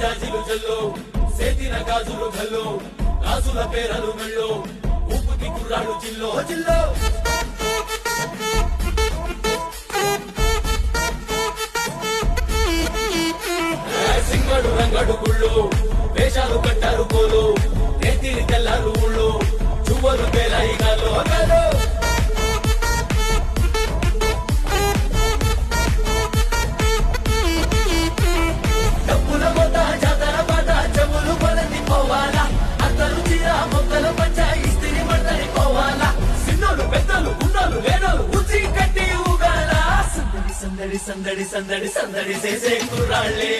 జాజిలు జల్లో సేతిన గాజులు గల్లో గాజుల పేరలు మెళ్ళో ఊపుకి కుర్రాడు జిల్లో జిల్లో సింగడు రంగడు గుళ్ళు వేషాలు కట్టారు కోలు నేతిని తెల్లారు ఊళ్ళు చువ్వలు పేలాయి గాలో డబ్బుల మొత్త జాతర పాట చెవులు పడని పోవాలా అందరూ చీర మొక్కలు పంచాయి స్త్రీ మడతని పోవాలా సిన్నోలు పెద్దలు ఉన్నోలు లేనోలు ఉచి కట్టి ఊగాల సందడి సందడి సందడి సందడి సందడి చేసే కుర్రాళ్ళే